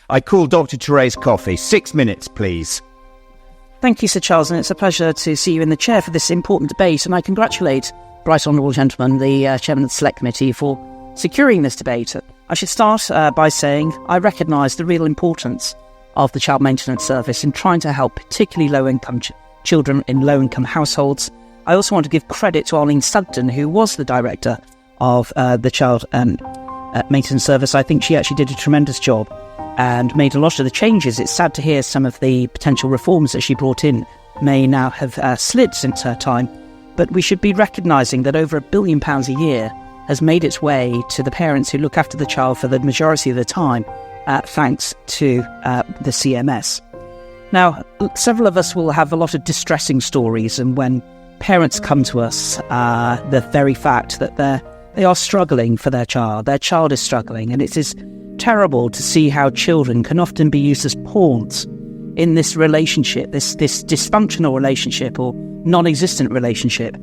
I call Dr. Therese Coffey. 6 minutes, please. Thank you, Sir Charles, and it's a pleasure to see you in the chair for this important debate, and I congratulate Right Honourable Gentleman, the Chairman of the Select Committee, for securing this debate. I should start by saying I recognise the real importance of the Child Maintenance Service in trying to help particularly low-income children in low-income households. I also want to give credit to Arlene Sugden, who was the Director of the Child Maintenance Service. I think she actually did a tremendous job and made a lot of the changes. It's sad to hear some of the potential reforms that she brought in may now have slid since her time, but we should be recognising that over £1 billion a year has made its way to the parents who look after the child for the majority of the time, thanks to the CMS. Now, several of us will have a lot of distressing stories, and when parents come to us, the very fact that they are struggling for their child is struggling, and it is terrible to see how children can often be used as pawns in this relationship, this dysfunctional relationship or non-existent relationship.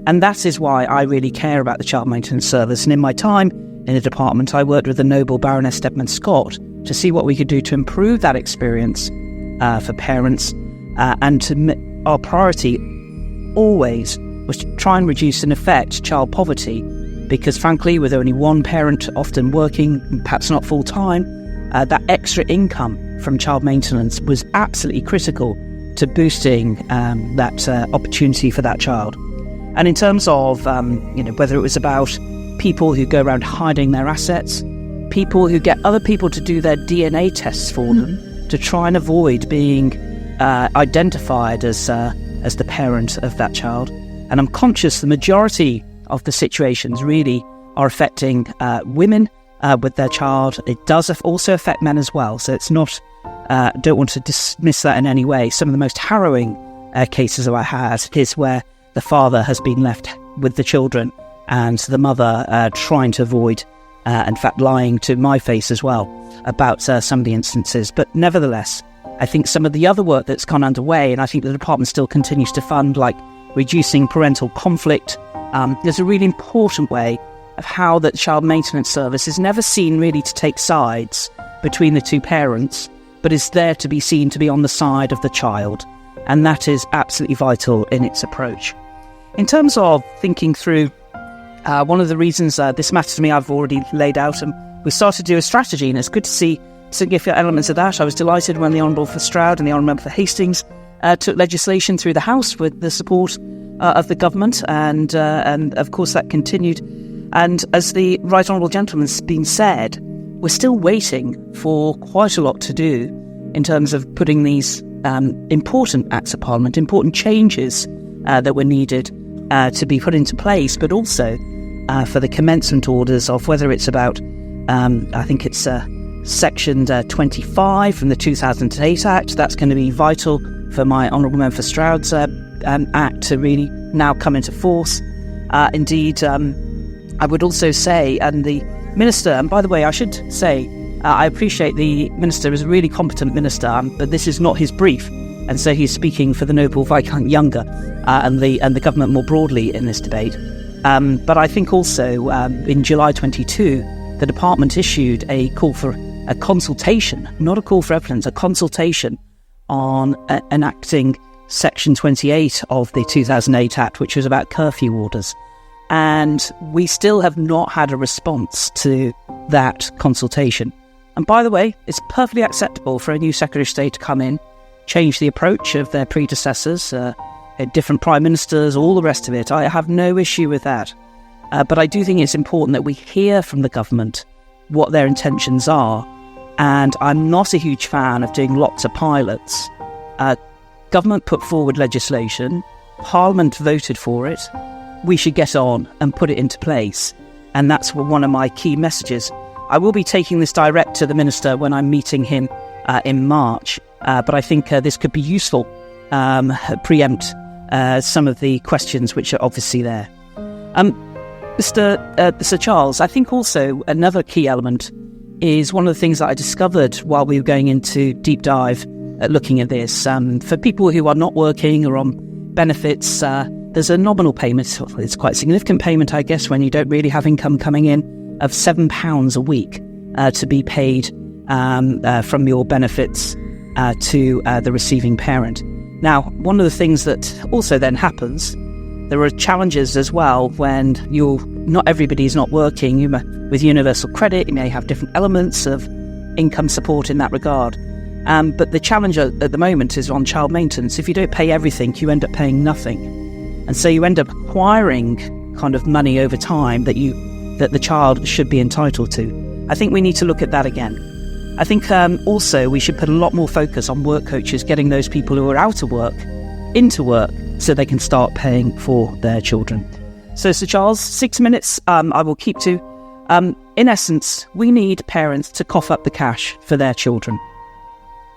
And that is why I really care about the Child Maintenance Service. And in my time in the department, I worked with the noble Baroness Stedman Scott to see what we could do to improve that experience for parents. And our priority always was to try and reduce, in effect, child poverty. Because frankly, with only one parent often working, perhaps not full-time, that extra income from child maintenance was absolutely critical to boosting that opportunity for that child. And in terms of, whether it was about people who go around hiding their assets, people who get other people to do their DNA tests for them to try and avoid being identified as the parent of that child. And I'm conscious the majority of the situations really are affecting women with their child. It does also affect men as well. So it's not, don't want to dismiss that in any way. Some of the most harrowing cases that I had is where the father has been left with the children and the mother trying to avoid, in fact, lying to my face as well about some of the instances. But nevertheless, I think some of the other work that's gone underway, and I think the department still continues to fund, like reducing parental conflict. There's a really important way of how the Child Maintenance Service is never seen really to take sides between the two parents, but is there to be seen to be on the side of the child. And that is absolutely vital in its approach. In terms of thinking through, one of the reasons this matters to me, I've already laid out, and we started to do a strategy, and it's good to see significant elements of that. I was delighted when the Honourable for Stroud and the Honourable Member for Hastings took legislation through the House with the support of the government, and of course that continued. And as the Right Honourable Gentleman's been said, we're still waiting for quite a lot to do in terms of putting these important Acts of Parliament, important changes that were needed to be put into place, but also for the commencement orders of whether it's about, I think it's Section 25 from the 2008 Act. That's going to be vital for my Honourable Member for Stroud's Act to really now come into force. Indeed, I would also say, and the Minister, and by the way, I should say, I appreciate the Minister is a really competent Minister, but this is not his brief, and so he's speaking for the noble Viscount Younger and the government more broadly in this debate. But I think also in July 22, the department issued a call for a consultation, not a call for evidence, a consultation on enacting Section 28 of the 2008 Act, which was about curfew orders. And we still have not had a response to that consultation. And by the way, it's perfectly acceptable for a new Secretary of State to come in, change the approach of their predecessors, different prime ministers, all the rest of it. I have no issue with that. But I do think it's important that we hear from the government what their intentions are. And I'm not a huge fan of doing lots of pilots. Government put forward legislation, Parliament voted for it. We should get on and put it into place. And that's one of my key messages. I will be taking this direct to the Minister when I'm meeting him in March. But I think this could be useful, preempt some of the questions which are obviously there. Sir Charles, I think also another key element is one of the things that I discovered while we were going into deep dive looking at this. For people who are not working or on benefits, there's a nominal payment. It's quite a significant payment, I guess, when you don't really have income coming in, of £7 a week to be paid from your benefits to the receiving parent. Now, one of the things that also then happens, there are challenges as well when not everybody is not working. With universal credit, you may have different elements of income support in that regard. But the challenge at the moment is on child maintenance. If you don't pay everything, you end up paying nothing. And so you end up acquiring kind of money over time that the child should be entitled to. I think we need to look at that again. I think also we should put a lot more focus on work coaches, getting those people who are out of work into work so they can start paying for their children. So, Sir Charles, 6 minutes I will keep to. In essence, we need parents to cough up the cash for their children.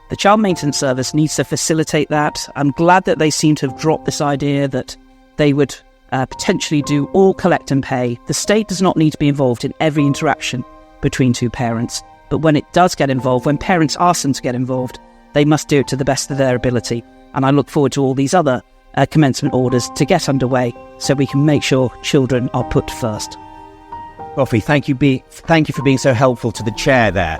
The Child Maintenance Service needs to facilitate that. I'm glad that they seem to have dropped this idea that they would potentially do all collect and pay. The state does not need to be involved in every interaction between two parents. But when it does get involved, when parents ask them to get involved, they must do it to the best of their ability. And I look forward to all these other commencement orders to get underway so we can make sure children are put first. Coffey, thank you for being so helpful to the chair there.